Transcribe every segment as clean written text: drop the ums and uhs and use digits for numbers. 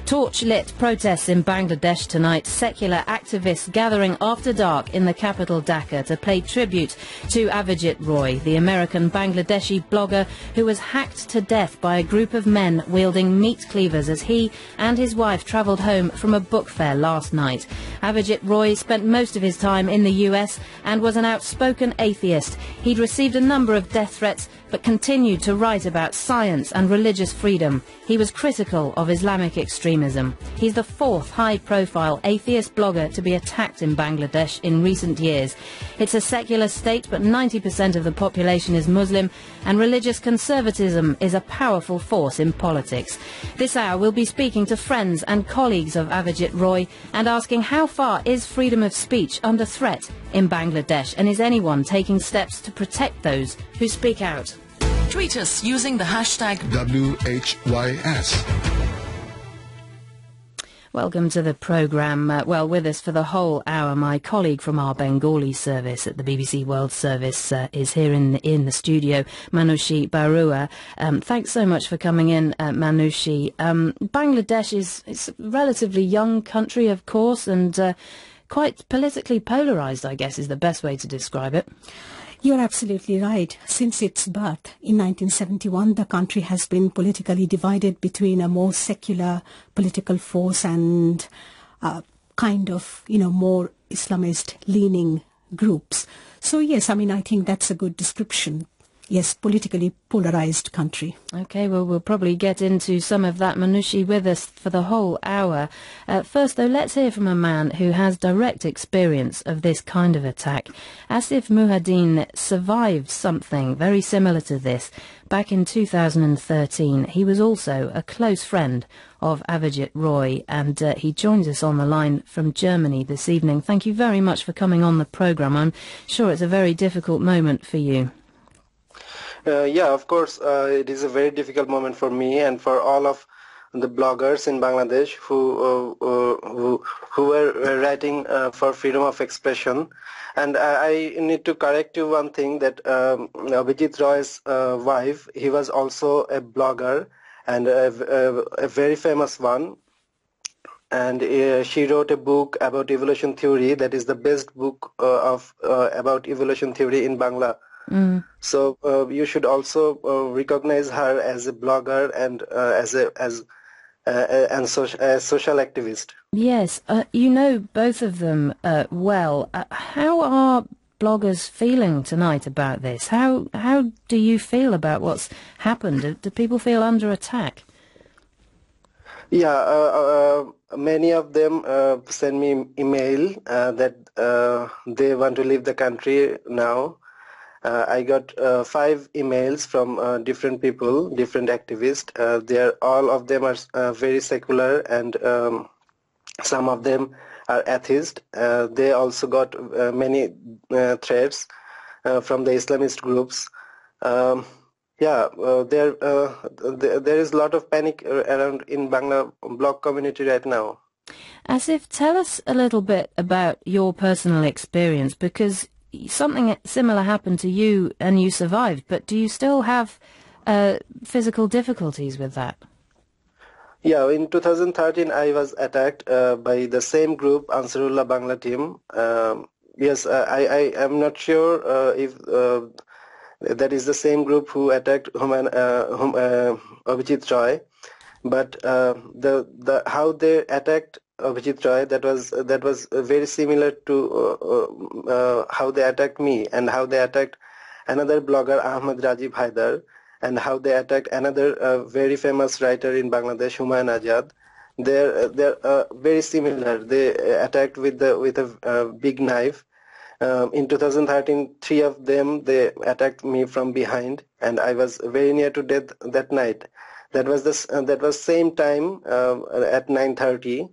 torch-lit protests in Bangladesh tonight. Secular activists gathering after dark in the capital Dhaka to pay tribute to Avijit Roy, the American Bangladeshi blogger who was hacked to death by a group of men wielding meat cleavers as he and his wife travelled home from a book fair last night. Avijit Roy spent most of his time in the US and was an outspoken atheist. He'd received a number of death threats but continued to write about science and religious freedom. He was critical of Islamic extremism. He's the fourth high-profile atheist blogger to be attacked in Bangladesh in recent years. It's a secular state, but 90% of the population is Muslim, and religious conservatism is a powerful force in politics. This hour we'll be speaking to friends and colleagues of Avijit Roy and asking how far is freedom of speech under threat in Bangladesh, and is anyone taking steps to protect those who speak out? Tweet us using the hashtag WHYS. Welcome to the programme. With us for the whole hour, my colleague from our Bengali service at the BBC World Service is here in the studio, Manushi Barua. Thanks so much for coming in, Manushi. Bangladesh is a relatively young country, of course, and quite politically polarised, I guess, is the best way to describe it. You're absolutely right. Since its birth in 1971, the country has been politically divided between a more secular political force and kind of, more Islamist-leaning groups. So, yes, I think that's a good description. Yes, politically polarised country. OK, well, we'll probably get into some of that. Manushi with us for the whole hour. First, though, let's hear from a man who has direct experience of this kind of attack. Asif Muhaddin survived something very similar to this. Back in 2013, he was also a close friend of Avijit Roy, and he joins us on the line from Germany this evening. Thank you very much for coming on the programme. I'm sure it's a very difficult moment for you. Yeah, of course, it is a very difficult moment for me and for all of the bloggers in Bangladesh who were writing for freedom of expression. And I need to correct you one thing, that Avijit Roy's wife, he was also a blogger and a very famous one. And she wrote a book about evolution theory that is the best book about evolution theory in Bangla. So you should also recognize her as a blogger and as a social activist. Yes, you know both of them well. How are bloggers feeling tonight about this? How do you feel about what's happened? Do people feel under attack? Yeah, many of them send me email that they want to leave the country now. I got 5 emails from different people, different activists. All of them are very secular, and some of them are atheists. They also got many threats from the Islamist groups. There is a lot of panic around in Bangla blog community right now. Asif, tell us a little bit about your personal experience, because something similar happened to you and you survived, but do you still have physical difficulties with that? Yeah, in 2013 I was attacked by the same group, Ansarullah Bangla team. Yes, I am not sure if that is the same group who attacked Avijit Roy, but how they attacked Avijit Roy, that was very similar to how they attacked me, and how they attacked another blogger, Ahmad Rajiv Haidar, and how they attacked another very famous writer in Bangladesh, Humayun Azad. They're very similar. They attacked with a big knife. In 2013, 3 of them, they attacked me from behind, and I was very near to death that night. That was same time at 9:30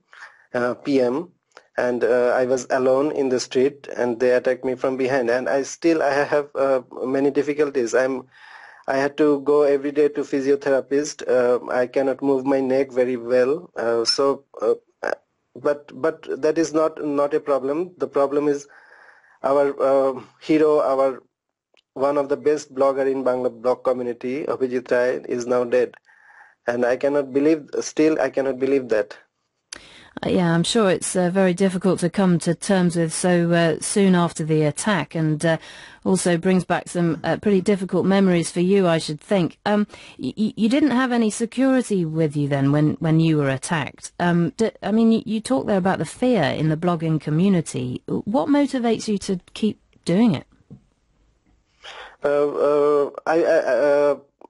p.m. and I was alone in the street, and they attacked me from behind. And I have many difficulties. I had to go every day to physiotherapist. I cannot move my neck very well. But that is not a problem. The problem is our hero, one of the best blogger in Bangla blog community, Avijit Roy, is now dead. and I cannot believe. Still, I cannot believe that. Yeah, I'm sure it's very difficult to come to terms with so soon after the attack, and also brings back some pretty difficult memories for you, I should think. You didn't have any security with you then when you were attacked. I mean, you talked there about the fear in the blogging community. What motivates you to keep doing it?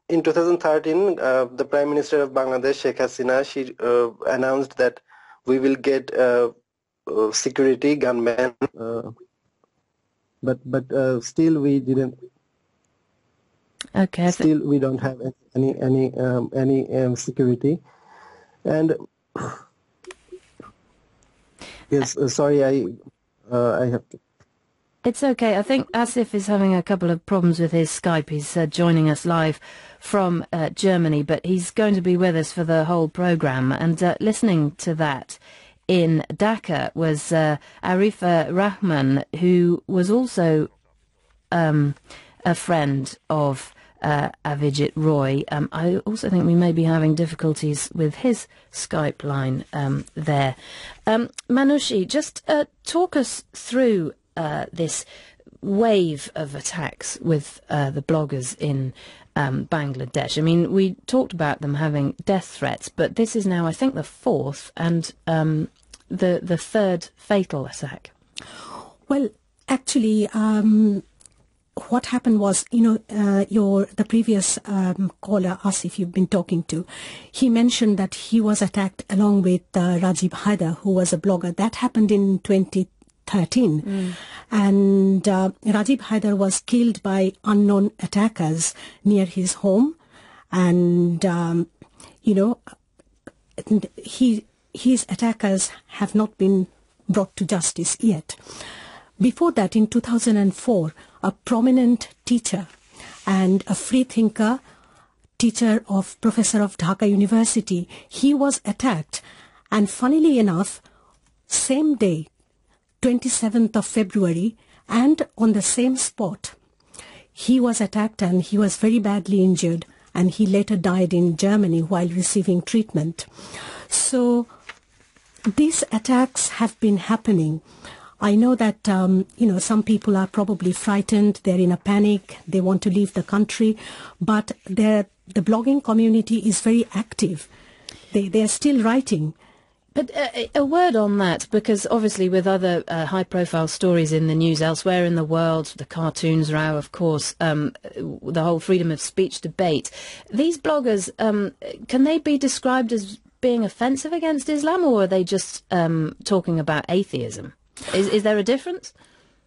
In 2013, the Prime Minister of Bangladesh, Sheikh Hasina, she announced that we will get security gunmen, but still we didn't. Okay. Still, we don't have any security, and yes, sorry, I have to. It's okay. I think Asif is having a couple of problems with his Skype. He's joining us live from Germany, but he's going to be with us for the whole programme. And listening to that in Dhaka was Arifa Rahman, who was also a friend of Avijit Roy. I also think we may be having difficulties with his Skype line there. Manushi, just talk us through this wave of attacks with the bloggers in Bangladesh. I mean, we talked about them having death threats, but this is now, I think, the fourth and the third fatal attack. Well, actually, what happened was, the previous caller, Asif, you've been talking to, he mentioned that he was attacked along with Rajiv Haider, who was a blogger. That happened in 2013. And Rajiv Haider was killed by unknown attackers near his home, and his attackers have not been brought to justice yet. Before that, in 2004, a prominent teacher and a free thinker, professor of Dhaka University, he was attacked, and funnily enough, same day, 27th of February, and on the same spot, he was attacked and he was very badly injured, and he later died in Germany while receiving treatment. So these attacks have been happening. I know that, some people are probably frightened, they're in a panic, they want to leave the country, but the blogging community is very active. They're still writing. But a word on that, because obviously with other high-profile stories in the news elsewhere in the world, the cartoons row, of course, the whole freedom of speech debate, these bloggers, can they be described as being offensive against Islam, or are they just talking about atheism? Is there a difference?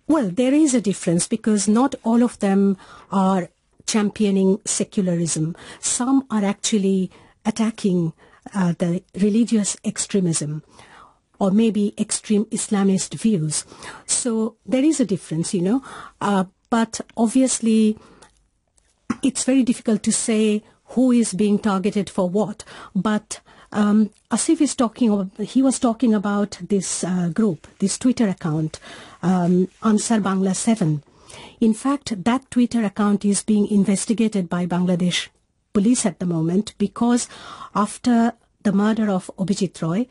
Well, there is a difference, because not all of them are championing secularism. Some are actually attacking the religious extremism, or maybe extreme Islamist views. So there is a difference, but obviously it's very difficult to say who is being targeted for what. But Asif was talking about this group, this Twitter account, Ansar Bangla 7. In fact, that Twitter account is being investigated by Bangladesh police at the moment, because after the murder of Avijit Roy,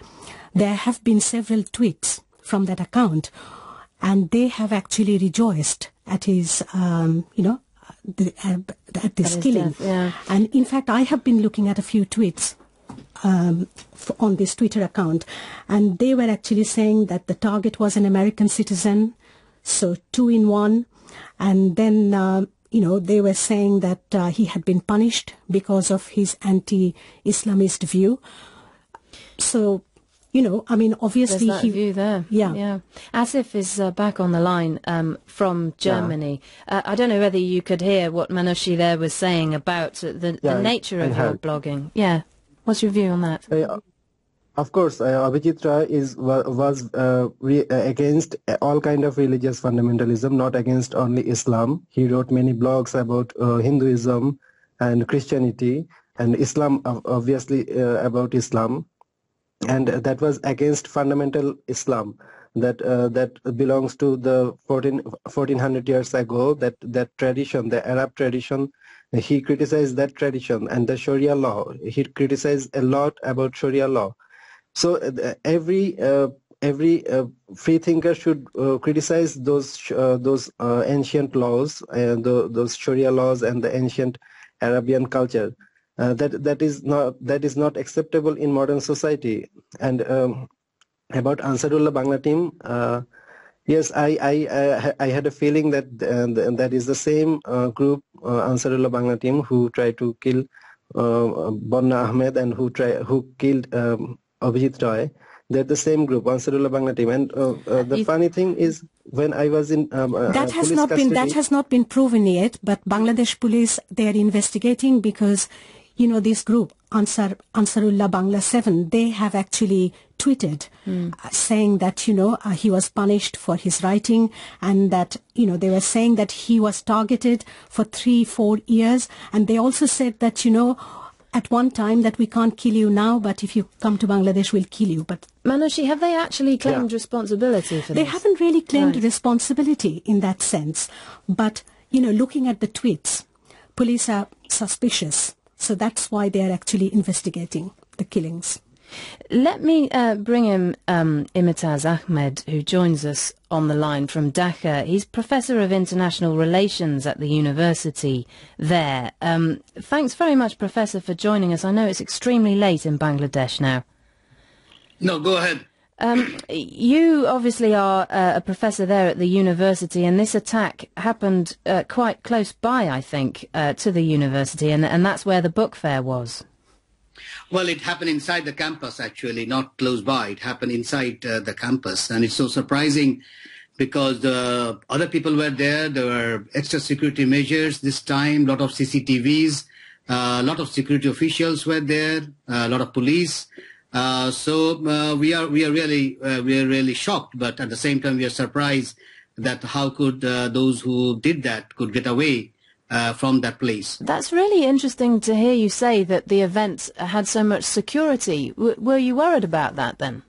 there have been several tweets from that account, and they have actually rejoiced at his, at this killing. Death, yeah. And in fact, I have been looking at a few tweets on this Twitter account, and they were actually saying that the target was an American citizen, so 2 in 1, and then they were saying that he had been punished because of his anti-Islamist view. So, obviously there's that view there. Yeah. Asif is back on the line from Germany. Yeah. I don't know whether you could hear what Manushi there was saying about the nature of your blogging. Yeah. What's your view on that? Of course, Avijit Roy was against all kind of religious fundamentalism, not against only Islam. He wrote many blogs about Hinduism and Christianity, and Islam, obviously about Islam, and that was against fundamental Islam that belongs to the 1400 years ago. That tradition, the Arab tradition, he criticized that tradition and the Sharia law. He criticized a lot about Sharia law. So every free thinker should criticize those ancient laws and those Sharia laws and the ancient Arabian culture. That is not acceptable in modern society. And about Ansarullah Bangla team, yes, I had a feeling that that is the same group, Ansarullah Bangla team, who tried to kill Bonna Ahmed and who killed Abhijit Roy. They're the same group, Ansarullah Bangla team. And the funny thing is, when I was in that has not been proven yet, but Bangladesh police, they are investigating because, you know, this group, Ansarullah Bangla 7, they have actually tweeted saying that, you know, he was punished for his writing, and that, you know, they were saying that he was targeted for 3-4 years. And they also said that, you know, at one time that we can't kill you now, but if you come to Bangladesh, we'll kill you. But Manoushi, have they actually claimed responsibility for this? They haven't really claimed responsibility in that sense. But, you know, looking at the tweets, police are suspicious. So that's why they are actually investigating the killings. Let me bring in Imtiyaz Ahmed, who joins us on the line from Dhaka. He's Professor of International Relations at the university there. Thanks very much, Professor, for joining us. I know it's extremely late in Bangladesh now. No, go ahead. You obviously are a professor there at the university, and this attack happened quite close by, I think, to the university, and that's where the book fair was. Well, it happened inside the campus, actually, not close by. It happened inside the campus. And it's so surprising because the other people were there. There were extra security measures this time, a lot of CCTVs, a lot of security officials were there, a lot of police. So we are really shocked. But at the same time, we are surprised that how could those who did that could get away from that place. That's really interesting to hear you say that the event had so much security. Were you worried about that then?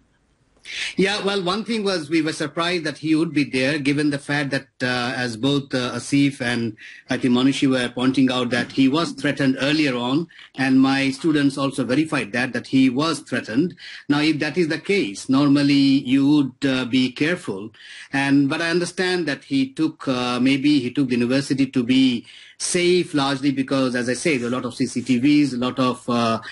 Yeah, well, one thing was we were surprised that he would be there, given the fact that as both Asif and I think Manoushi were pointing out that he was threatened earlier on, and my students also verified that he was threatened. Now, if that is the case, normally you would be careful. But I understand that he took, maybe he took the university to be safe, largely because, as I say, there are a lot of CCTVs, a lot of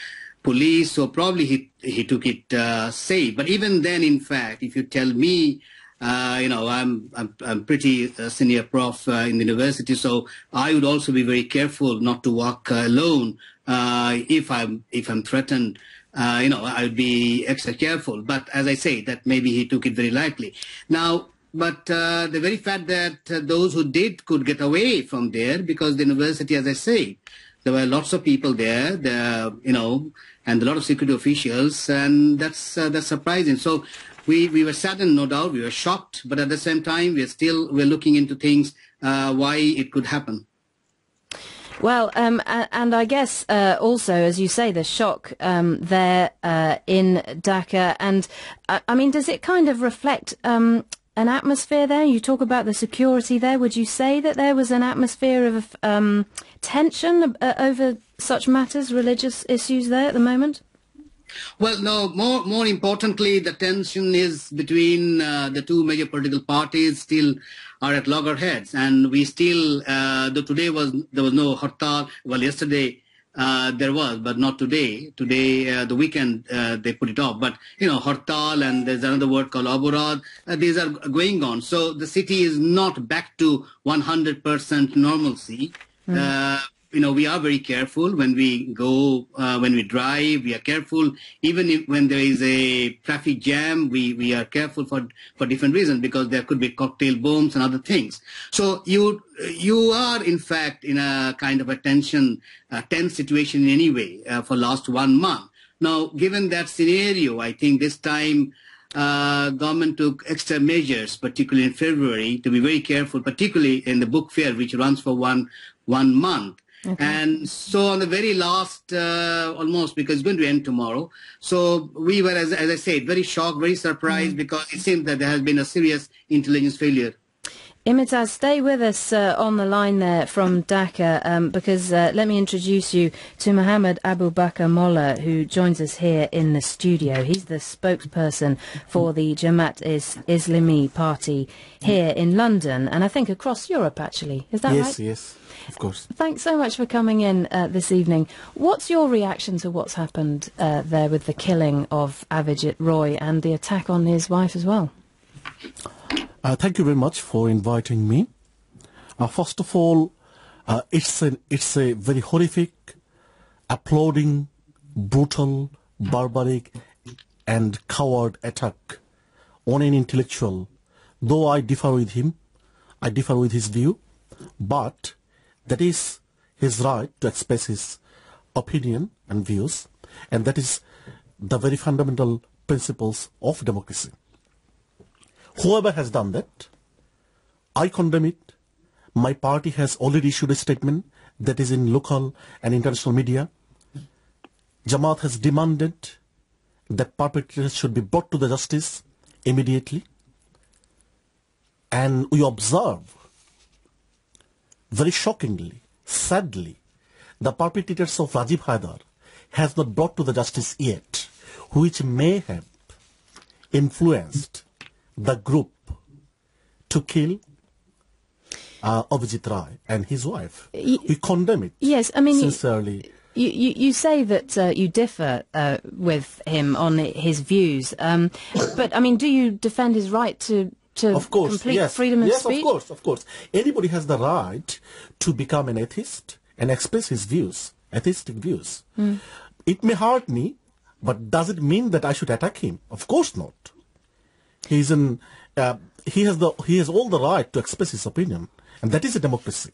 police, so probably he took it safe. But even then, in fact, if you tell me, you know, I'm pretty senior prof in the university, so I would also be very careful not to walk alone if I'm threatened. You know, I would be extra careful. But as I say, that maybe he took it very lightly. Now, but the very fact that those who did could get away from there, because the university, as I say, there were lots of people there, you know, and a lot of security officials, and that's surprising. So we were saddened, no doubt. We were shocked, but at the same time, we're looking into things why it could happen. Well, and I guess also, as you say, the shock there in Dhaka, and I mean, does it kind of reflect an atmosphere there? You talk about the security there. Would you say that there was an atmosphere of tension over such matters, religious issues there at the moment? Well, no, more importantly, the tension is between the two major political parties still are at loggerheads. And we still, though today there was no hartal, well, yesterday there was, but not today. Today, the weekend, they put it off. But, you know, hartal, and there's another word called aburad, these are going on. So the city is not back to 100% normalcy. You know, we are very careful when we go, when we drive, we are careful. Even when there is a traffic jam, we are careful for different reasons, because there could be cocktail bombs and other things. So you are, in fact, in a kind of a tense situation anyway for last 1 month. Now, given that scenario, I think this time government took extra measures, particularly in February, to be very careful, particularly in the book fair, which runs for one month. Okay. And so on the very last, almost, because it's going to end tomorrow. So we were, as I said, very shocked, very surprised, because it seems that there has been a serious intelligence failure. Imitaz, stay with us on the line there from Dhaka because let me introduce you to Mohammed Abu Bakr Mollah, who joins us here in the studio. He's the spokesperson for the Jamaat Islami party here in London and I think across Europe, actually. Is that right? Yes, of course. Thanks so much for coming in this evening. What's your reaction to what's happened there with the killing of Avijit Roy and the attack on his wife as well? Thank you very much for inviting me. First of all, it's a very horrific, applauding, brutal, barbaric and coward attack on an intellectual. Though I differ with him, I differ with his view, but that is his right to express his opinion and views, and that is the very fundamental principles of democracy. Whoever has done that, I condemn it. My party has already issued a statement that is in local and international media. Jamaat has demanded that perpetrators should be brought to the justice immediately. And we observe, very shockingly, sadly, the perpetrators of Rajiv Haidar has not brought to the justice yet, which may have influenced the group to kill Avijit Roy and his wife. We condemn it. Yes, I mean, sincerely. You say that you differ with him on his views, but I mean, do you defend his right to of course, complete yes. freedom of speech? Yes, of course. Anybody has the right to become an atheist and express his views, atheistic views. It may hurt me, but does it mean that I should attack him? Of course not. He has all the right to express his opinion, and that is a democracy.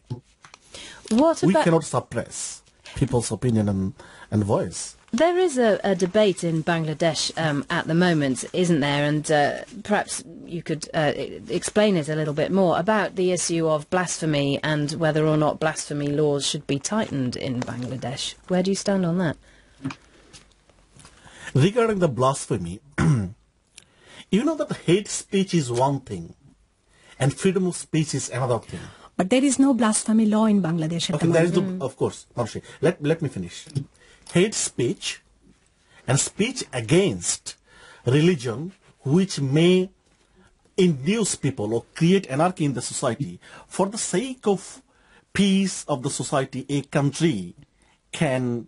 We cannot suppress people's opinion and voice. There is a debate in Bangladesh at the moment, isn't there? And perhaps you could explain it a little bit more about the issue of blasphemy and whether or not blasphemy laws should be tightened in Bangladesh. Where do you stand on that? Regarding the blasphemy, you know that hate speech is one thing and freedom of speech is another thing. But there is no blasphemy law in Bangladesh at the moment. There is no, of course, Marshi. Let me finish. Hate speech and speech against religion which may induce people or create anarchy in the society. For the sake of peace of the society, a country can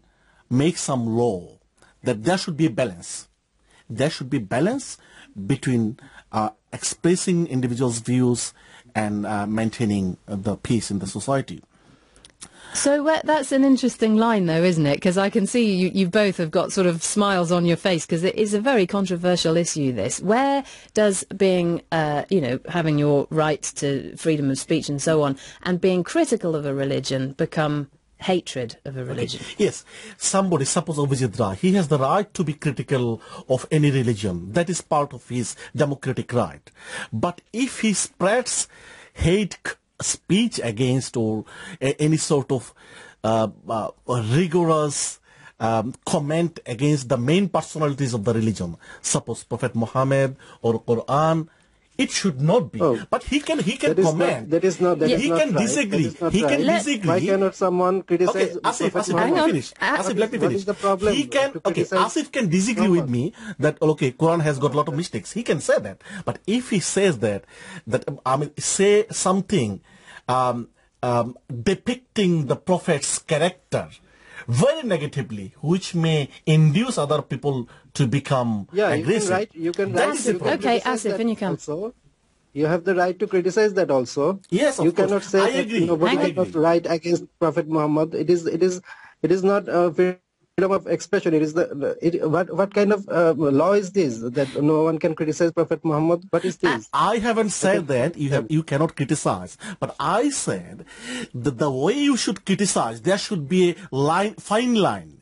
make some law that there should be a balance. There should be balance between expressing individuals' views and maintaining the peace in the society. So that's an interesting line, though, isn't it? Because I can see you both have got sort of smiles on your face, because it is a very controversial issue, this. Where does being, having your right to freedom of speech and so on, and being critical of a religion become hatred of a religion? Okay. Yes. Somebody, suppose Avijit Roy, he has the right to be critical of any religion. That is part of his democratic right. But if he spreads hate speech against or any sort of rigorous comment against the main personalities of the religion, suppose Prophet Muhammad or Quran, it should not be. But he can comment. That is not he can right. disagree. He can disagree. Why cannot someone criticize? Okay, Asif, let me finish. Asif, let me finish. What is the problem? Asif can disagree with me that Quran has got a lot of mistakes. He can say that. But if he says say something depicting the Prophet's character very negatively, which may induce other people to become aggressive. You can write. Okay, Asif, and you can. Also, you have the right to criticize that also. Yes, of you course. cannot say I that agree. nobody cannot write against Prophet Muhammad. It is not freedom of expression. It is what kind of law is this that no one can criticize Prophet Muhammad? What is this? I haven't said that you cannot criticize, but I said that the way you should criticize, there should be a fine line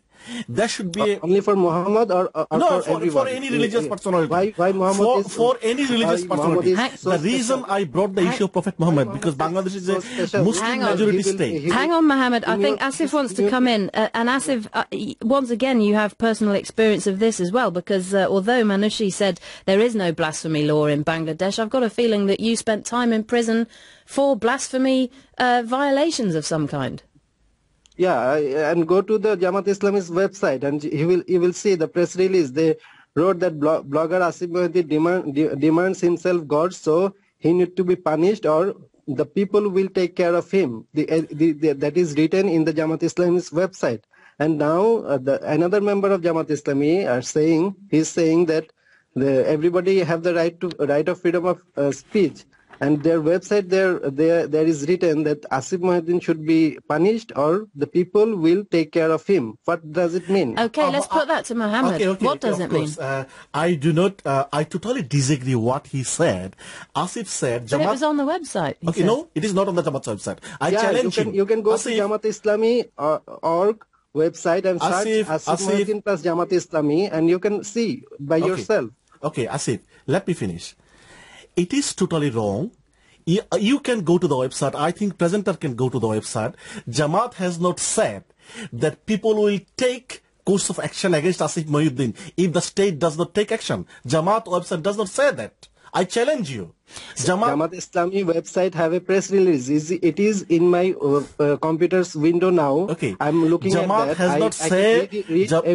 There should be only for Muhammad or no, for everyone? For any religious personality. Why Muhammad for any religious personality. So the reason I brought the issue of Prophet Muhammad, because Bangladesh is a Muslim majority state. Hang on, Mohammed. I think Asif wants to come in. And Asif, once again, you have personal experience of this as well, because although Manushi said there is no blasphemy law in Bangladesh, I've got a feeling that you spent time in prison for blasphemy violations of some kind. Yeah, and go to the Jamaat Islam's website, and you will see the press release. They wrote that blogger Asif Mohideen demands himself God, so he need to be punished, or the people will take care of him. That is written in the Jamaat Islam's website. And now another member of Jamaat Islami is saying that everybody have the right of freedom of speech. And their website there is written that Asif Mohideen should be punished, or the people will take care of him. What does it mean? Okay, let's put that to Mohammed. What does it mean? I do not. I totally disagree what he said. Asif said, but it was on the website. Okay, no, it is not on the Jamaat website. I challenge him. You can go to Jamaat Islami org website and search Asif Mohideen plus Jamaat Islami, and you can see by yourself. Okay, Asif, let me finish. It is totally wrong. You can go to the website. I think presenter can go to the website. Jamaat has not said that people will take course of action against Asif Mohideen if the state does not take action. Jamaat website does not say that. I challenge you. Jamaat Islami website have a press release. It is in my computer's window now. Okay. I'm looking Jamaat at that. Has not said.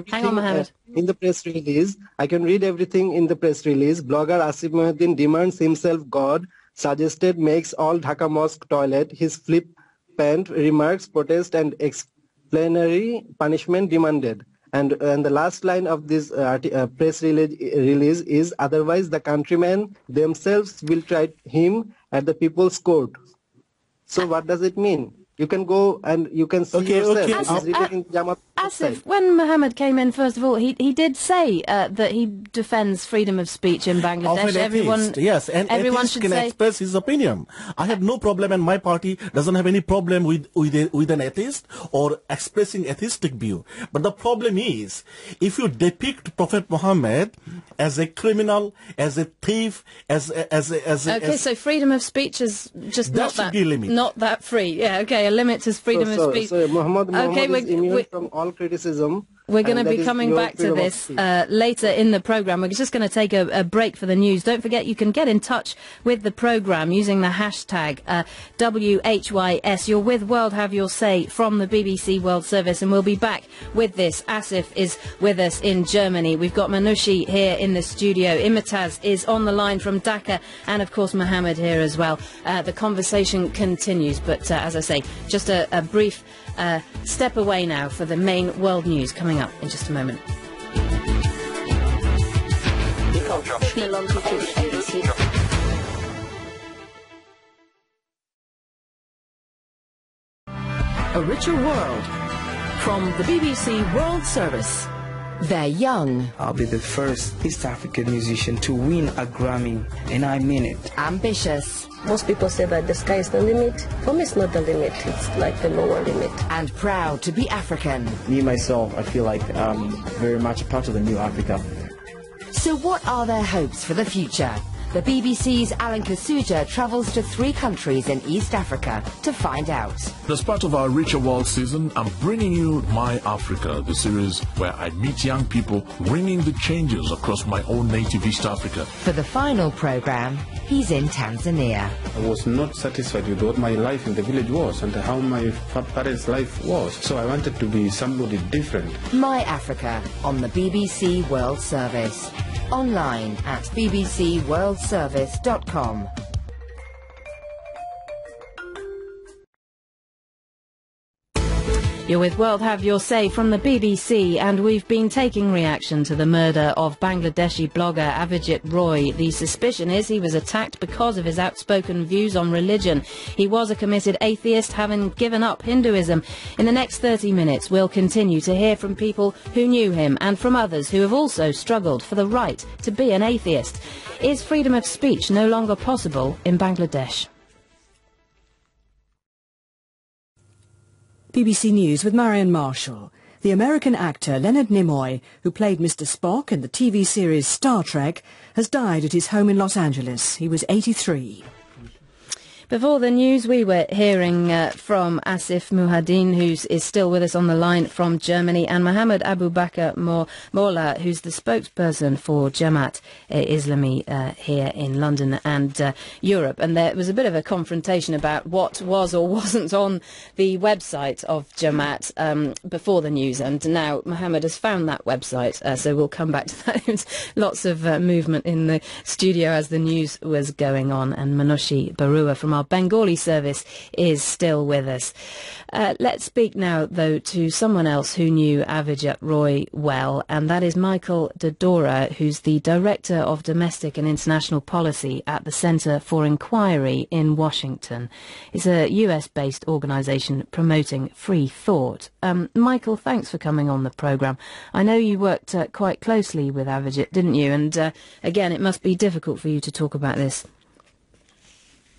Hang on, Mohammed. In the press release, I can read everything in the press release. Blogger Asif Mohideen demands himself God, suggested makes all Dhaka mosque toilet, his flippant remarks, protest and explanatory punishment demanded. And the last line of this press release is, otherwise the countrymen themselves will try him at the people's court. So what does it mean? You can go and you can see yourself. Asif, when Mohammed came in, first of all, he did say that he defends freedom of speech in Bangladesh. Everyone should can express his opinion. I have no problem, and my party doesn't have any problem with an atheist or expressing atheistic view. But the problem is, if you depict Prophet Muhammad as a criminal, as a thief, so freedom of speech is just not that free. Yeah, okay. A limit to freedom of speech. So Muhammad is immune from all criticism. We're going to be coming back to this later in the programme. We're just going to take a break for the news. Don't forget you can get in touch with the programme using the hashtag WHYS. You're with World Have Your Say from the BBC World Service, and we'll be back with this. Asif is with us in Germany. We've got Manushi here in the studio. Imitaz is on the line from Dhaka, and of course Mohammed here as well. The conversation continues, but as I say, just a brief step away now for the main world news coming up in just a moment. A Richer World from the BBC World Service. They're young. I'll be the first East African musician to win a Grammy, and I mean it. Ambitious. Most people say that the sky is the limit. For me, it's not the limit. It's like the lower limit. And proud to be African. Me, myself, I feel like I'm very much a part of the new Africa. So what are their hopes for the future? The BBC's Alan Kasuja travels to 3 countries in East Africa to find out. As part of our Richer World season, I'm bringing you My Africa, the series where I meet young people bringing the changes across my own native East Africa. For the final programme, he's in Tanzania. I was not satisfied with what my life in the village was and how my parents' life was. So I wanted to be somebody different. My Africa on the BBC World Service. Online at bbcworldservice.com. You're with World Have Your Say from the BBC, and we've been taking reaction to the murder of Bangladeshi blogger Avijit Roy. The suspicion is he was attacked because of his outspoken views on religion. He was a committed atheist, having given up Hinduism. In the next 30 minutes, we'll continue to hear from people who knew him and from others who have also struggled for the right to be an atheist. Is freedom of speech no longer possible in Bangladesh? BBC News with Marion Marshall. The American actor Leonard Nimoy, who played Mr. Spock in the TV series Star Trek, has died at his home in Los Angeles. He was 83. Before the news, we were hearing from Asif Muhaddin, who is still with us on the line from Germany, and Mohammed Abu Bakr Mola, who's the spokesperson for Jamaat Islami here in London and Europe. And there was a bit of a confrontation about what was or wasn't on the website of Jamaat before the news. And now Mohammed has found that website, so we'll come back to that. There was lots of movement in the studio as the news was going on. And Manushi Barua from our Bengali service is still with us. Let's speak now, though, to someone else who knew Avijit Roy well, and that is Michael Dodora, who's the Director of Domestic and International Policy at the Center for Inquiry in Washington. It's a US-based organisation promoting free thought. Michael, thanks for coming on the programme. I know you worked quite closely with Avijit, didn't you? And again, it must be difficult for you to talk about this.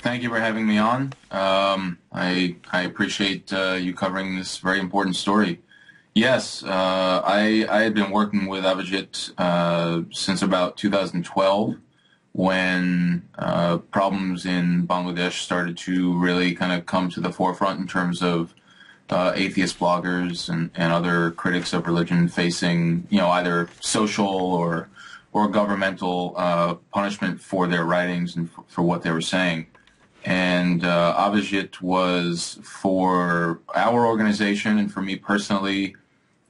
Thank you for having me on. I appreciate you covering this very important story. Yes, I had been working with Avijit since about 2012 when problems in Bangladesh started to really kind of come to the forefront in terms of atheist bloggers and other critics of religion facing, either social or governmental punishment for their writings and for what they were saying. And Avijit was, for our organization and for me personally,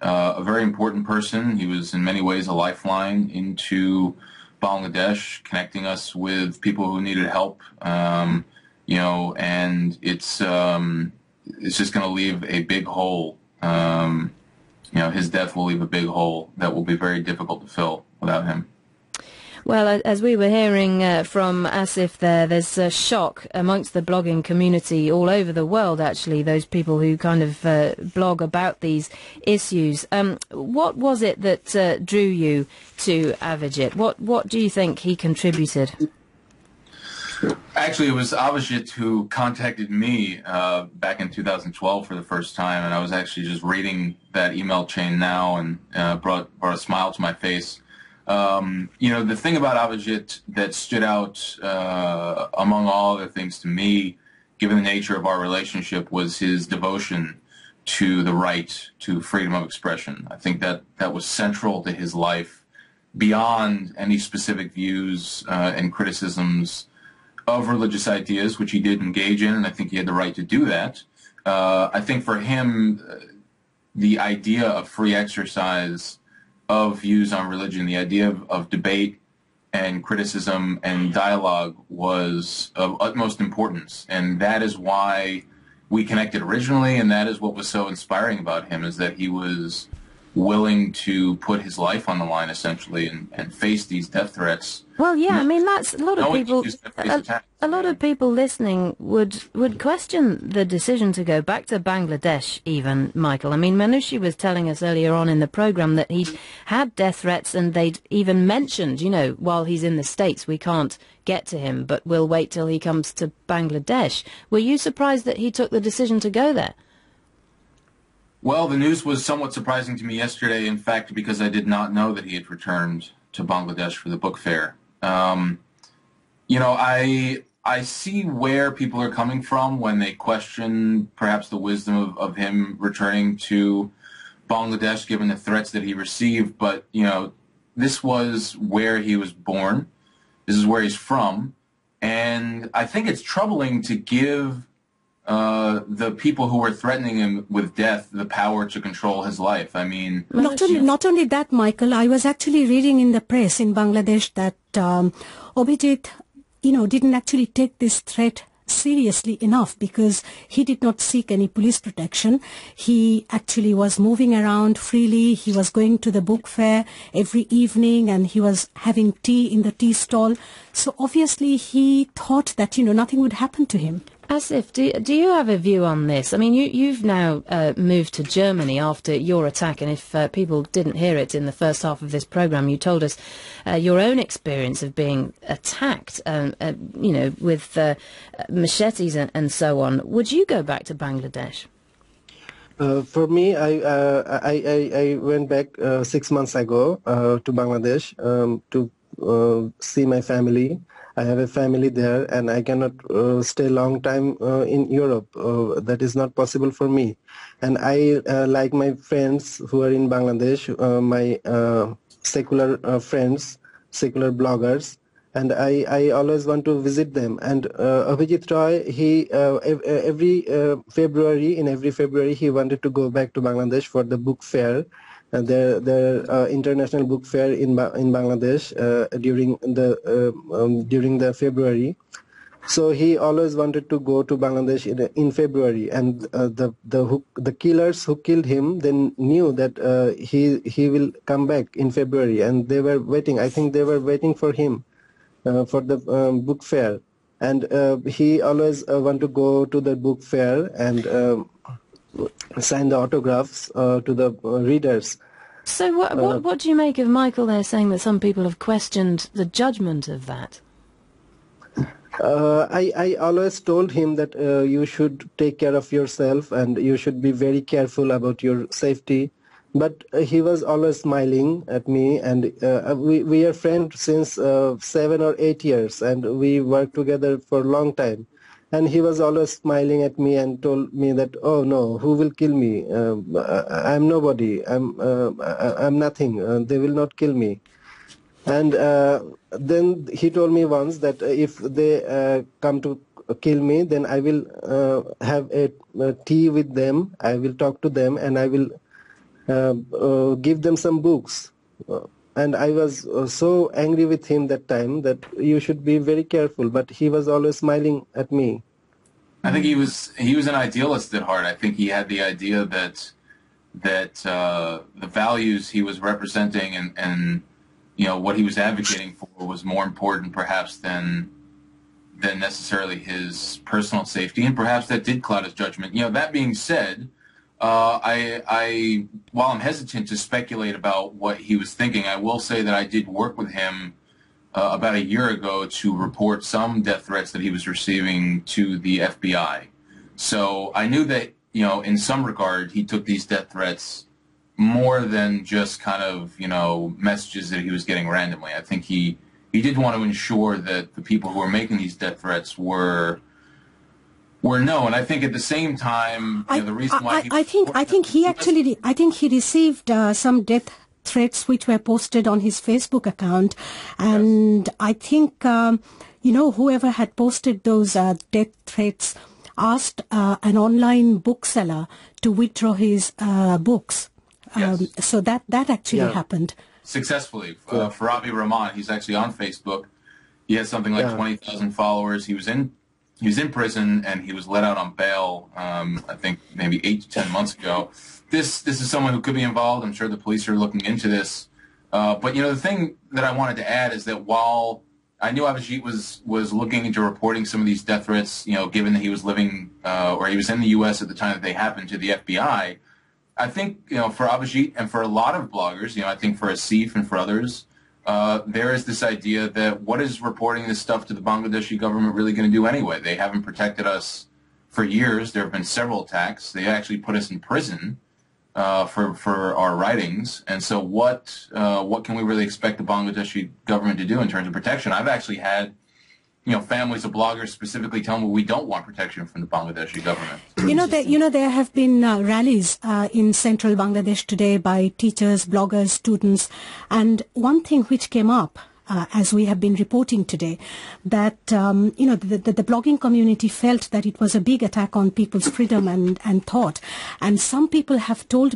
a very important person. He was in many ways a lifeline into Bangladesh, connecting us with people who needed help. And it's just going to leave a big hole. His death will leave a big hole that will be very difficult to fill without him. Well, as we were hearing from Asif there's a shock amongst the blogging community all over the world, actually, those people who kind of blog about these issues. What was it that drew you to Avijit? What do you think he contributed? Actually, it was Avijit who contacted me back in 2012 for the first time, and I was actually just reading that email chain now and brought a smile to my face. The thing about Avijit that stood out among all other things to me, given the nature of our relationship, was his devotion to the right to freedom of expression. I think that was central to his life, beyond any specific views and criticisms of religious ideas, which he did engage in, and I think he had the right to do that. I think for him, the idea of free exercise of views on religion, the idea of debate and criticism and dialogue was of utmost importance. And that is why we connected originally, and that is what was so inspiring about him, is that he was willing to put his life on the line, essentially, and face these death threats. Well, yeah, I mean, that's a lot of people. A lot of people listening would question the decision to go back to Bangladesh, even, Michael. I mean, Manushi was telling us earlier on in the programme that he'd had death threats, and they'd even mentioned, while he's in the States, we can't get to him, but we'll wait till he comes to Bangladesh. Were you surprised that he took the decision to go there? Well, the news was somewhat surprising to me yesterday, in fact, because I did not know that he had returned to Bangladesh for the book fair. I see where people are coming from when they question perhaps the wisdom of him returning to Bangladesh, given the threats that he received. But, this was where he was born. This is where he's from. And I think it's troubling to give the people who were threatening him with death the power to control his life. I mean, not only that, Michael, I was actually reading in the press in Bangladesh that Avijit, didn't actually take this threat seriously enough, because he did not seek any police protection. He actually was moving around freely. He was going to the book fair every evening, and he was having tea in the tea stall. So obviously he thought that, nothing would happen to him. Asif, do you have a view on this? I mean, you've now moved to Germany after your attack, and if people didn't hear it in the first half of this programme, you told us your own experience of being attacked, with machetes and so on. Would you go back to Bangladesh? For me, I went back 6 months ago to Bangladesh to see my family. I have a family there, and I cannot stay long time in Europe. That is not possible for me. And I like my friends who are in Bangladesh, my secular friends, secular bloggers, and I always want to visit them. And Abhijit Roy, he every February he wanted to go back to Bangladesh for the book fair, their international book fair in Bangladesh during the February. So he always wanted to go to Bangladesh in February, and the killers who killed him then knew that he will come back in February, and they were waiting. I think they were waiting for him for the book fair, and he always want to go to the book fair and sign the autographs to the readers. So what do you make of Michael there saying that some people have questioned the judgment of that? I always told him that you should take care of yourself and you should be very careful about your safety. But he was always smiling at me, and we are friends since 7 or 8 years, and we worked together for a long time. And he was always smiling at me and told me that, oh no, who will kill me? I'm nobody. I'm nothing. They will not kill me. And then he told me once that if they come to kill me, then I will have a tea with them. I will talk to them, and I will give them some books. And I was so angry with him that time that you should be very careful. But he was always smiling at me. I think he was an idealist at heart. I think he had the idea that the values he was representing and you know what he was advocating for was more important perhaps than necessarily his personal safety, and perhaps that did cloud his judgment. You know, that being said, while I'm hesitant to speculate about what he was thinking, I will say that I did work with him about a year ago to report some death threats that he was receiving to the FBI. So I knew that, you know, in some regard, he took these death threats more than just kind of, you know, messages that he was getting randomly. I think he did want to ensure that the people who were making these death threats were known. I think at the same time, you know, the reason why I think he received some death threats which were posted on his Facebook account, and yes. I think you know, whoever had posted those death threats asked an online bookseller to withdraw his books. Yes. So that actually happened successfully. Farabi Rahman, he's actually on Facebook. He has something like 20,000 followers. He was in prison, and he was let out on bail, I think maybe 8 to 10 months ago. This is someone who could be involved. I'm sure the police are looking into this. But, you know, the thing that I wanted to add is that while I knew Abhijit was looking into reporting some of these death threats, you know, given that he was living or he was in the U.S. at the time that they happened to the FBI, I think, you know, for Abhijit and for a lot of bloggers, you know, I think for Asif and for others, there is this idea that what is reporting this stuff to the Bangladeshi government really going to do anyway? They haven't protected us for years. There have been several attacks. They actually put us in prison for our writings. And so what can we really expect the Bangladeshi government to do in terms of protection? I've actually had, you know, families of bloggers specifically tell me we don't want protection from the Bangladeshi government. You know, there have been rallies in central Bangladesh today by teachers, bloggers, students, and one thing which came up, as we have been reporting today, that you know, the blogging community felt that it was a big attack on people's freedom and thought, and some people have told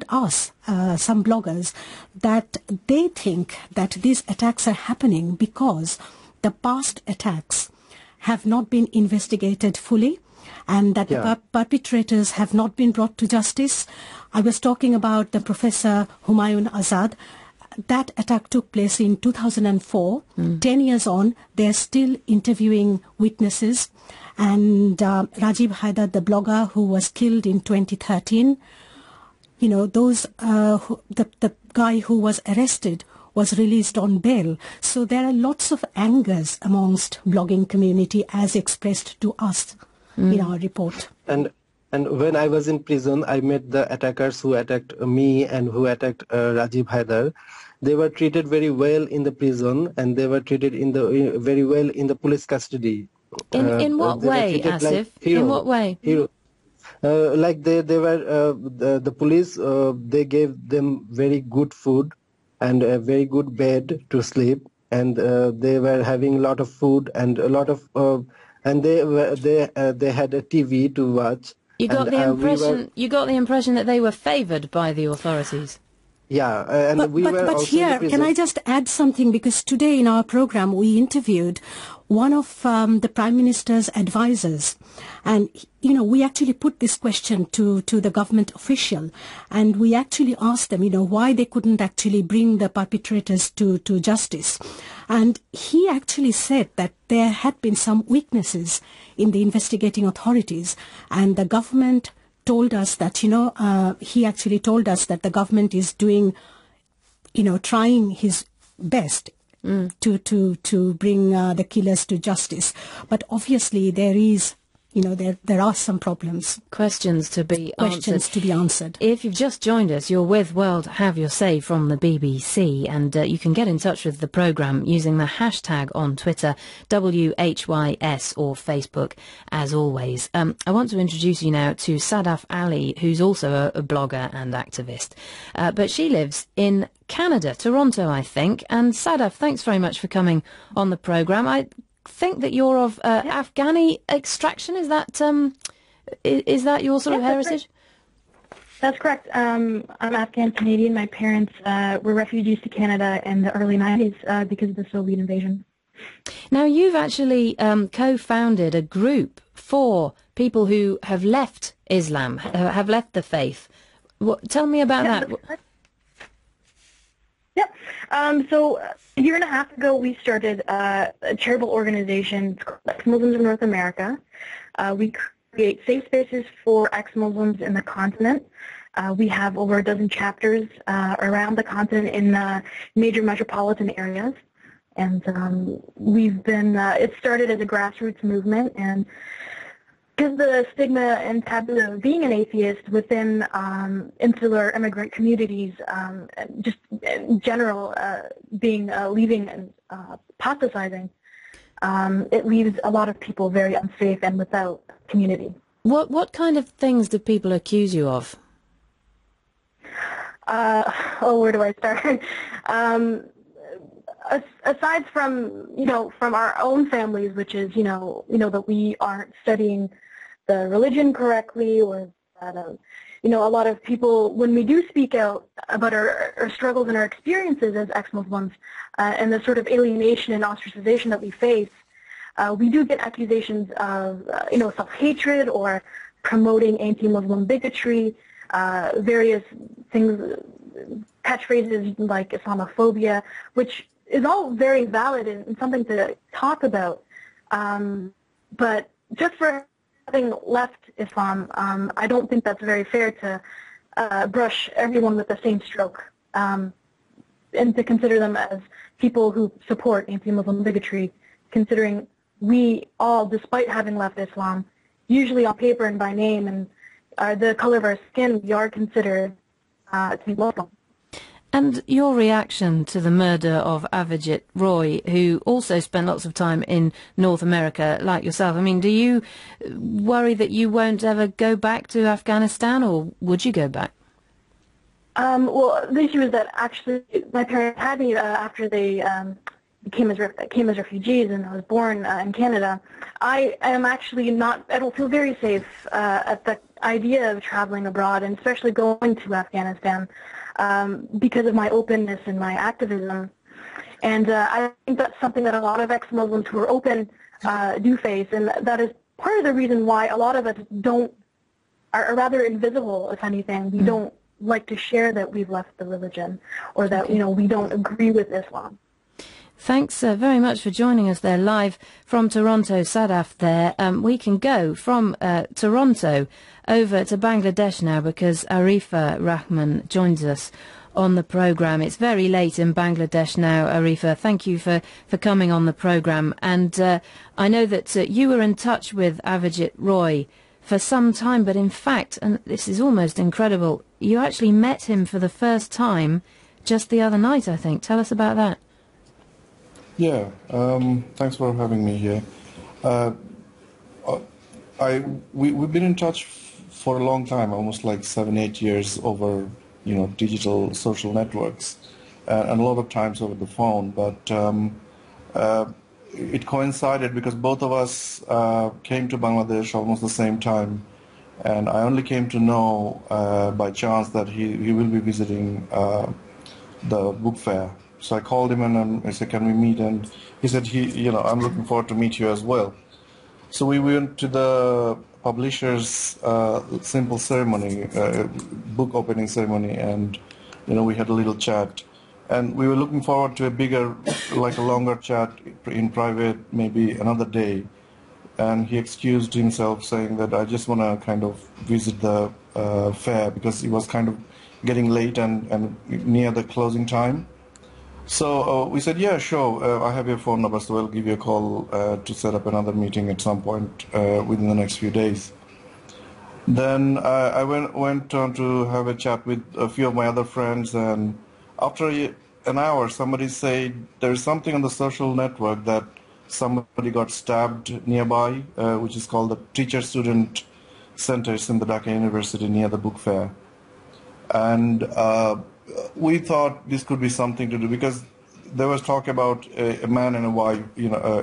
us, some bloggers, that they think that these attacks are happening because the past attacks have not been investigated fully, and that the perpetrators have not been brought to justice. I was talking about the Professor Humayun Azad. That attack took place in 2004. 10 years on, they're still interviewing witnesses. And Rajiv Haidar, the blogger who was killed in 2013, you know, those the guy who was arrested was released on bail. So there are lots of angers amongst blogging community as expressed to us in our report. And And when I was in prison, I met the attackers who attacked me and who attacked Rajiv Haidar. They were treated very well in the prison, and they were treated very well in the police custody. In what way, Asif? Like in what way? Like they were the police. They gave them very good food and a very good bed to sleep, and they were having a lot of food and a lot of and they had a TV to watch. You got the impression. You got the impression that they were favoured by the authorities. Yeah, and but here, can I just add something? Because today in our program we interviewed one of the Prime Minister's advisors, and we actually put this question to the government official, and we actually asked them, why they couldn't actually bring the perpetrators to justice, and he actually said that there had been some weaknesses in the investigating authorities, and the government told us that, he actually told us that the government is doing, trying his best to bring the killers to justice. But obviously there is, there are some problems. Questions to be answered. If you've just joined us, you're with World Have Your Say from the BBC, and you can get in touch with the programme using the hashtag on Twitter, WHYS, or Facebook, as always. I want to introduce you now to Sadaf Ali, who's also a blogger and activist. But she lives in Canada, Toronto, I think. And Sadaf, thanks very much for coming on the programme. I think that you're of Afghani extraction. Is that your sort of heritage? That's correct. I'm Afghan Canadian. My parents were refugees to Canada in the early 90s because of the Soviet invasion. Now, you've actually co-founded a group for people who have left Islam, have left the faith. Tell me about that. Yep. So a year and a half ago, we started a charitable organization called Ex-Muslims in North America. We create safe spaces for ex-Muslims in the continent. We have over a dozen chapters around the continent in major metropolitan areas. And we've been, it started as a grassroots movement, and because of the stigma and taboo of being an atheist within insular immigrant communities, just in general, leaving and apostatizing, it leaves a lot of people very unsafe and without community. What kind of things do people accuse you of? Where do I start? Aside from from our own families, which is that we aren't studying the religion correctly, or that a lot of people, when we do speak out about our struggles and our experiences as ex-Muslims, and the sort of alienation and ostracization that we face, we do get accusations of self-hatred or promoting anti-Muslim bigotry, various things, catchphrases like Islamophobia, which is all very valid and something to talk about. But just for having left Islam, I don't think that's very fair to brush everyone with the same stroke, and to consider them as people who support anti-Muslim bigotry, considering we all, despite having left Islam, usually on paper and by name and the color of our skin, we are considered to be Muslim. And your reaction to the murder of Avijit Roy, who also spent lots of time in North America, like yourself. I mean, do you worry that you won't ever go back to Afghanistan, or would you go back? Well, the issue is that actually my parents had me after they came as refugees, and I was born in Canada. I am actually not, I don't feel very safe at the idea of traveling abroad, and especially going to Afghanistan, because of my openness and my activism. And I think that's something that a lot of ex-Muslims who are open do face, and that is part of the reason why a lot of us are rather invisible, if anything. We don't like to share that we've left the religion, or that we don't agree with Islam. Thanks very much for joining us there live from Toronto, Sadaf there. We can go from Toronto over to Bangladesh now, because Arifa Rahman joins us on the programme. It's very late in Bangladesh now, Arifa. Thank you for coming on the programme. And I know that you were in touch with Avijit Roy for some time, but in fact, and this is almost incredible, you actually met him for the first time just the other night, I think. Tell us about that. Yeah, thanks for having me here. We've been in touch for a long time, almost like 7-8 years over, digital social networks, and a lot of times over the phone. But it coincided because both of us came to Bangladesh almost the same time, and I only came to know by chance that he will be visiting the book fair. So I called him and I said, "Can we meet?" And he said, "I'm looking forward to meet you as well." So we went to the publisher's simple ceremony, book opening ceremony, and we had a little chat. And we were looking forward to a bigger, like a longer chat in private, maybe another day. And he excused himself, saying that I just want to kind of visit the fair because it was kind of getting late and near the closing time. So we said, yeah, sure, I have your phone number, so I'll give you a call to set up another meeting at some point within the next few days. Then I went on to have a chat with a few of my other friends, and after an hour, somebody said there's something on the social network that somebody got stabbed nearby, which is called the Teacher-Student Center. It's in the Dhaka University near the book fair. And we thought this could be something to do because there was talk about a man and a wife,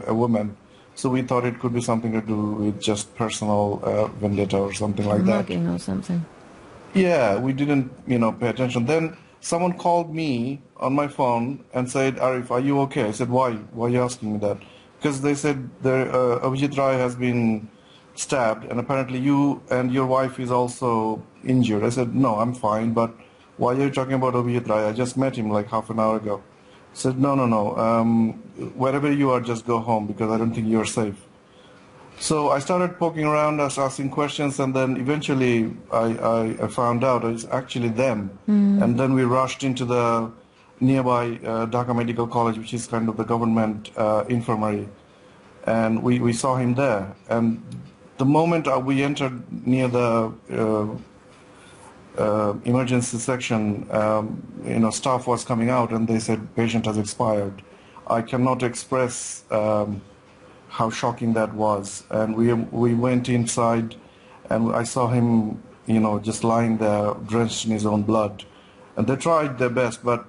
a woman. So we thought it could be something to do with just personal vendetta or something like that. Mugging or something. Yeah, we didn't, pay attention. Then someone called me on my phone and said, "Arif, are you okay?" I said, "Why? Why are you asking me that?" Because they said Abhijit Rai has been stabbed and apparently you and your wife is also injured. I said, "No, I'm fine, but why are you talking about Abhijit Rai? I just met him like half an hour ago." I said, no. Wherever you are, just go home because I don't think you're safe. So I started poking around, asking questions, and then eventually I found out it's actually them. And then we rushed into the nearby Dhaka Medical College, which is kind of the government infirmary, and we saw him there. And the moment we entered near the emergency section, staff was coming out and they said patient has expired. I cannot express how shocking that was. And we went inside and I saw him, just lying there drenched in his own blood. And they tried their best, but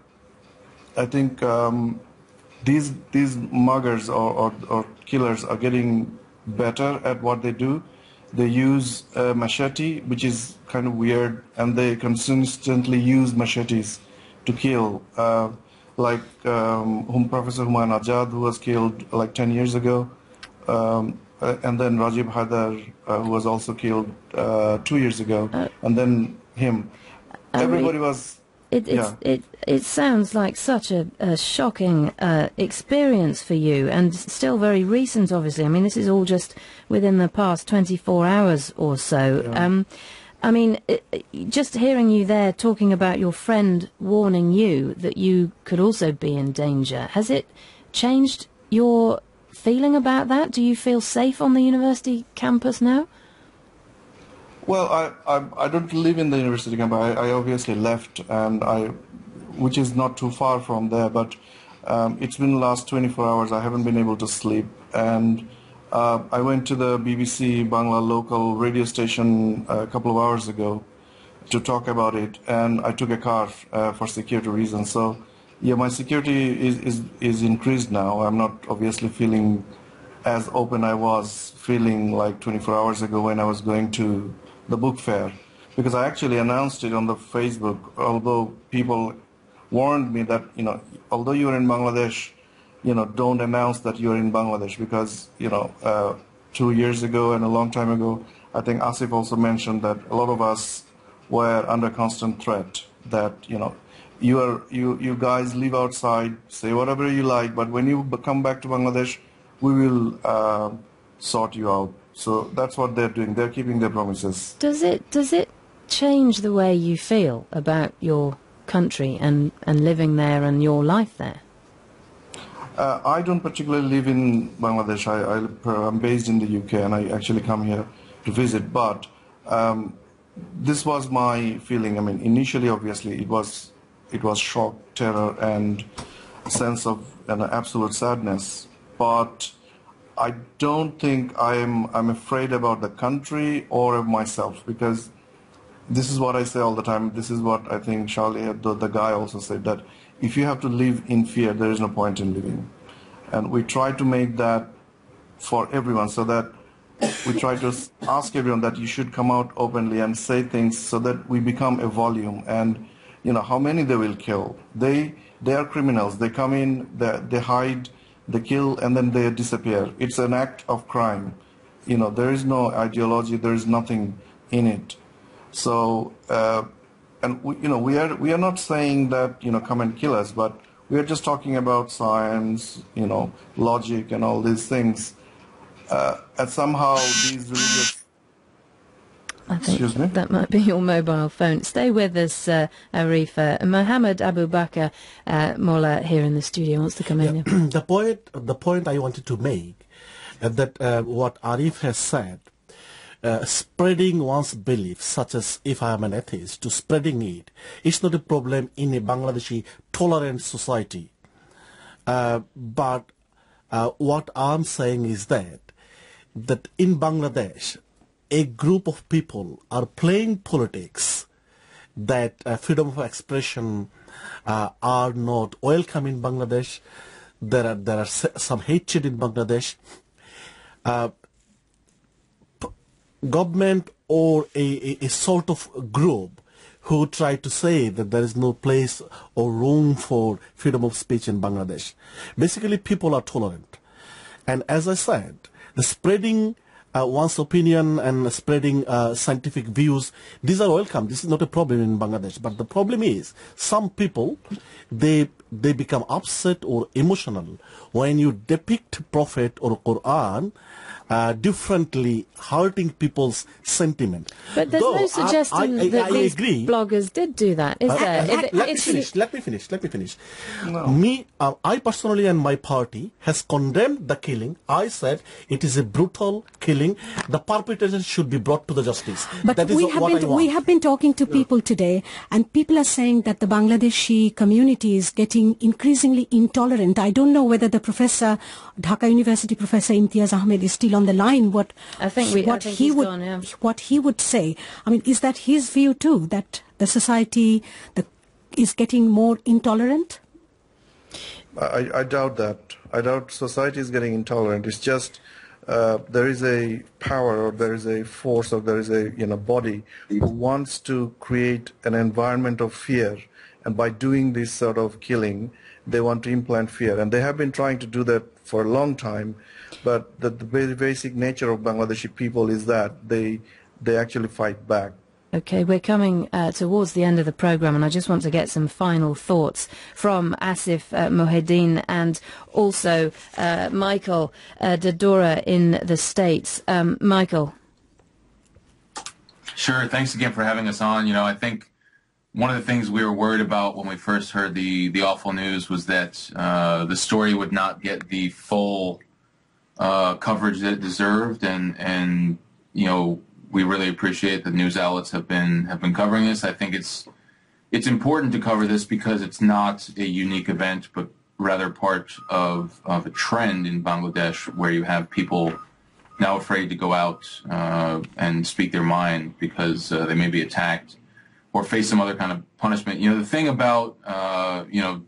I think these muggers or killers are getting better at what they do. They use a machete, which is kind of weird, and they consistently use machetes to kill, like Professor Humayun Ajad, who was killed like 10 years ago, and then Rajib Haidar, who was also killed 2 years ago, and then him. Everybody was... It sounds like such a shocking experience for you, and still very recent, obviously. I mean, this is all just within the past 24 hours or so. Yeah. Just hearing you there talking about your friend warning you that you could also be in danger, has it changed your feeling about that? Do you feel safe on the university campus now? Well, I don't live in the university campus. I obviously left, which is not too far from there. But it's been the last 24 hours. I haven't been able to sleep, and I went to the BBC Bangla local radio station a couple of hours ago to talk about it, and I took a car for security reasons. So, yeah, my security is increased now. I'm not obviously feeling as open I was feeling like 24 hours ago when I was going to the book fair, because I actually announced it on the Facebook, although people warned me that, although you're in Bangladesh, don't announce that you're in Bangladesh, because, 2 years ago and a long time ago, I think Asif also mentioned that a lot of us were under constant threat that, you guys live outside, say whatever you like, but when you come back to Bangladesh, we will sort you out. So that's what they're doing. They're keeping their promises. Does it change the way you feel about your country and living there and your life there? I don't particularly live in Bangladesh. I'm based in the UK, and I actually come here visit. But this was my feeling. I mean, initially, obviously, it was shock, terror, and a sense of an absolute sadness. But I don't think I'm afraid about the country or of myself, because this is what I say all the time. This is what I think Charlie, the guy, also said, that if you have to live in fear, there is no point in living. And we try to make that for everyone, so that we try to ask everyone that you should come out openly and say things, so that we become a volume. And how many they will kill. They are criminals. They come in, they hide, they kill, and then they disappear. It's an act of crime. There is no ideology. There is nothing in it. So, and we are not saying that come and kill us, but we are just talking about science, logic, and all these things. And somehow these religious. I think that might be your mobile phone. Stay with us, Arifa. Mohammed Abu Bakr Mola here in the studio wants to come in. The point I wanted to make that what Arif has said, spreading one's beliefs, such as if I am an atheist, to spreading it's not a problem in a Bangladeshi tolerant society. But what I'm saying is that in Bangladesh, a group of people are playing politics that freedom of expression are not welcome in Bangladesh. There are some hatred in Bangladesh. Government or a sort of group who try to say that there is no place or room for freedom of speech in Bangladesh. Basically, people are tolerant. And as I said, the spreading one's opinion and spreading scientific views, these are welcome. This is not a problem in Bangladesh. But the problem is, some people, they become upset or emotional when you depict Prophet or Quran differently, hurting people's sentiment. But there's no suggestion that these bloggers did do that, is there? Let me finish. No. I personally and my party has condemned the killing. I said it is a brutal killing. The perpetrators should be brought to the justice. But that is we have been talking to people today, and people are saying that the Bangladeshi community is getting increasingly intolerant. I don't know whether the professor, Dhaka University Professor Imtiaz Ahmed, is still on the line. What he would say. I mean, is that his view too, that the society is getting more intolerant? I doubt that. I doubt society is getting intolerant. It's just there is a power, or there is a force, or there is a body who wants to create an environment of fear, and by doing this sort of killing, they want to implant fear, and they have been trying to do that for a long time. But the very basic nature of Bangladeshi people is that they actually fight back. Okay, we're coming towards the end of the programme, and I just want to get some final thoughts from Asif Mohedin and also Michael Dadora in the States. Michael. Sure, thanks again for having us on. I think one of the things we were worried about when we first heard the awful news was that the story would not get the full coverage that it deserved, and we really appreciate the news outlets have been covering this. I think it's important to cover this because it's not a unique event, but rather part of a trend in Bangladesh where you have people now afraid to go out and speak their mind because they may be attacked or face some other kind of punishment. The thing about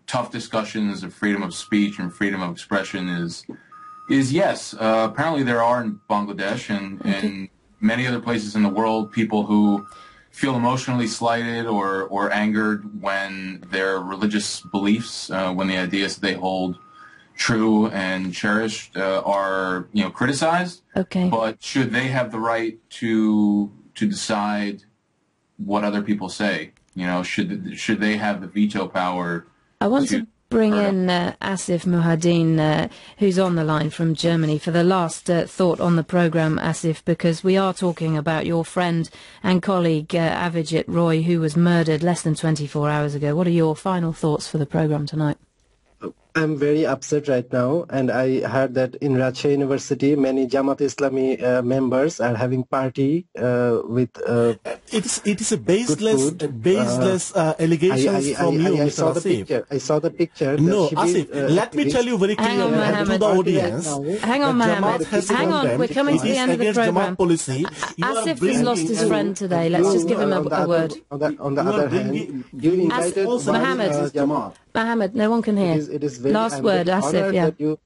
tough discussions of freedom of speech and freedom of expression is yes, apparently there are in Bangladesh and many other places in the world people who feel emotionally slighted or angered when their religious beliefs, when the ideas that they hold true and cherished are criticized. Okay. But should they have the right to decide what other people say? Should they have the veto power? I want to bring in Asif Mohedin, who's on the line from Germany, for the last thought on the programme, Asif, because we are talking about your friend and colleague Avijit Roy, who was murdered less than 24 hours ago. What are your final thoughts for the programme tonight? I'm very upset right now, and I heard that in Rajshahi University, many Jamaat Islami members are having party with. It is a baseless allegations from you, Mr. Asif. I saw the picture. No, Asif, let me tell you very clearly to the audience. Hang on, Mohammed. Hang on, we're coming to the end of the program. Asif has lost his friend today. Let's just give him a word. On the other hand, you invited Mohammed, no one can hear. Last word, Asif, yeah. That you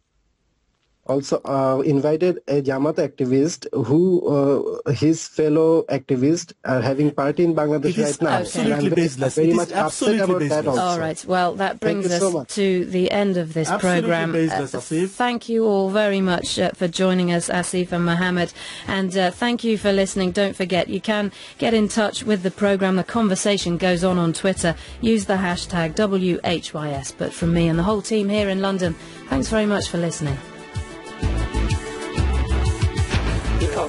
also invited a Jamaat activist who his fellow activists are having party in Bangladesh right now. Absolutely baseless. It is absolutely baseless. All right, well, that brings us to the end of this program. Thank you all very much for joining us, Asif and Mohammed, and thank you for listening. Don't forget, you can get in touch with the program. The conversation goes on Twitter. Use the hashtag WHYS. But from me and the whole team here in London, thanks very much for listening.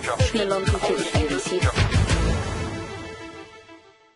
Josh Milon, BBC.